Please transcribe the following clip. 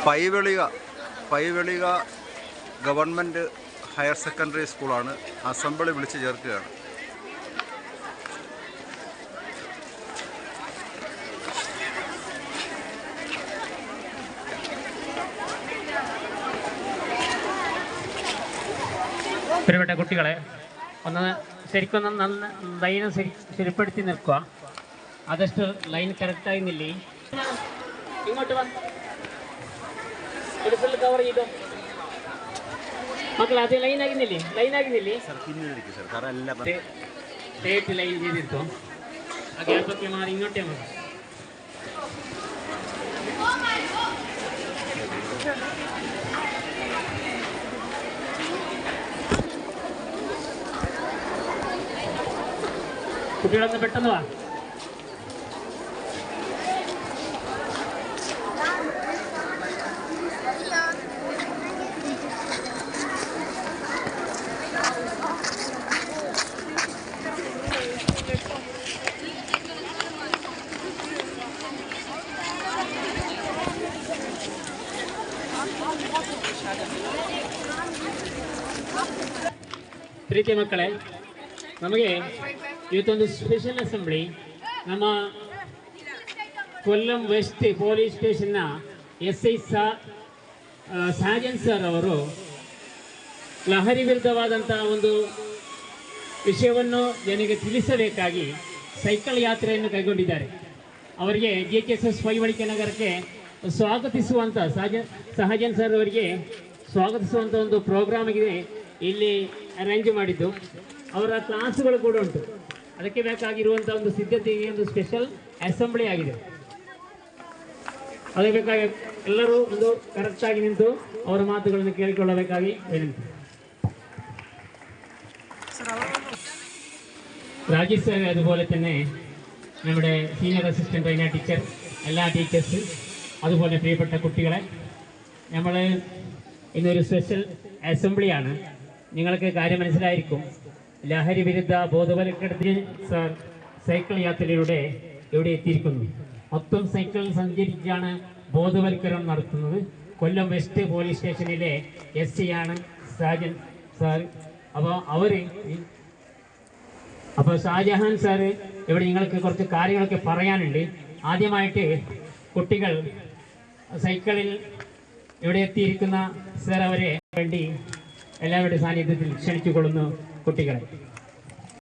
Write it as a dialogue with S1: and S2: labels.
S1: പൈവെളിക government higher secondary സ്കൂളാണ്. Assembly വിളിച്ച് ചേർക്കുകയാണ്.
S2: പ്രിയപ്പെട്ട കുട്ടികളെ, ശരിക്കൊന്ന് ലൈന് ശരിപ്പെടുത്തി നിൽക്കുക. അതസ്റ്റ് ലൈൻ കറക്റ്റായിരുന്നില്ലേ? ഇങ്ങോട്ട് വാ, കവർ ചെയ്തോ മക്കൾ. അത് ലൈനാകുന്നില്ലേ? സ്ട്രേറ്റ് ലൈൻ ചെയ്തിട്ടോ. ആ ഗ്യാപ്പൊക്കെ മാറി ഇങ്ങോട്ടേ മതി. കുട്ടികളൊന്ന് പെട്ടെന്ന് വാ. ಪ್ರೀತಿ ಮಕ್ಕಳೇ, ನಮಗೆ ಇವತ್ತೊಂದು ಸ್ಪೆಷಲ್ ಅಸೆಂಬ್ಲಿ ನಮ್ಮ ಕೊಲ್ಲಂ ವೆಸ್ಟ್ ಪೊಲೀಸ್ ಸ್ಟೇಷನ್ನ SI ಸಾಜನ್ ಸರ್ ಅವರು ಲಹರಿ ವಿರುದ್ಧವಾದಂತಹ ಒಂದು ವಿಷಯವನ್ನು ಜನರಿಗೆ ತಿಳಿಸಬೇಕಾಗಿ ಸೈಕಲ್ ಯಾತ್ರೆಯನ್ನು ಕೈಗೊಂಡಿದ್ದಾರೆ. ಅವರಿಗೆ JKSS ಪೈವಳಿಕೆ ನಗರಕ್ಕೆ ಸ್ವಾಗತಿಸುವಂಥ ಸಹಜನ್ ಸರ್ ಅವರಿಗೆ ಸ್ವಾಗತಿಸುವಂಥ ಒಂದು ಪ್ರೋಗ್ರಾಮ್ ಆಗಿದೆ ಇಲ್ಲಿ ಅರೇಂಜ್ ಮಾಡಿದ್ದು. ಅವರ ಕ್ಲಾಸ್ಗಳು ಕೂಡ ಉಂಟು. ಅದಕ್ಕೆ ಬೇಕಾಗಿರುವಂಥ ಒಂದು ಸಿದ್ಧತೆಗೆ ಒಂದು ಸ್ಪೆಷಲ್ ಅಸೆಂಬ್ಲಿ ಆಗಿದೆ. ಅದಕ್ಕೆ ಬೇಕಾಗಿ ಎಲ್ಲರೂ ಒಂದು ಕರೆಕ್ಟಾಗಿ ನಿಂತು ಅವರ ಮಾತುಗಳನ್ನು ಕೇಳಿಕೊಳ್ಳಬೇಕಾಗಿ ವಿನಂತಿ. രാജേഷ് സാർ, അതുപോലെ തന്നെ നമ്മുടെ സീനിയർ അസിസ്റ്റന്റ് റൈന ടീച്ചർ, എല്ലാ ടീച്ചേഴ്സ്, അതുപോലെ പ്രിയപ്പെട്ട കുട്ടികളെ, നമ്മൾ ഇന്നൊരു സ്പെഷ്യൽ അസംബ്ലിയാണ്. നിങ്ങൾക്ക് കാര്യം മനസ്സിലായിരിക്കും. ലഹരി വിരുദ്ധ ബോധവൽക്കരണത്തിന് സാർ സൈക്കിൾ യാത്രയിലൂടെ ഇവിടെ എത്തിയിരിക്കുന്നു. മൊത്തം സൈക്കിൾ സഞ്ചരിച്ചാണ് ബോധവൽക്കരണം നടത്തുന്നത്. കൊല്ലം വെസ്റ്റ് പോലീസ് സ്റ്റേഷനിലെ SI ആണ് സാജൻ സാർ. അപ്പോൾ ഷാജഹാൻ സാറ് ഇവിടെ നിങ്ങൾക്ക് കുറച്ച് കാര്യങ്ങളൊക്കെ പറയാനുണ്ട്. ആദ്യമായിട്ട് കുട്ടികൾ സൈക്കിളിൽ ഇവിടെ എത്തിയിരിക്കുന്ന സാർ അവരെ വേണ്ടി എല്ലാവരുടെ സാന്നിധ്യത്തിൽ ക്ഷണിച്ചുകൊള്ളുന്നു കുട്ടികളെ.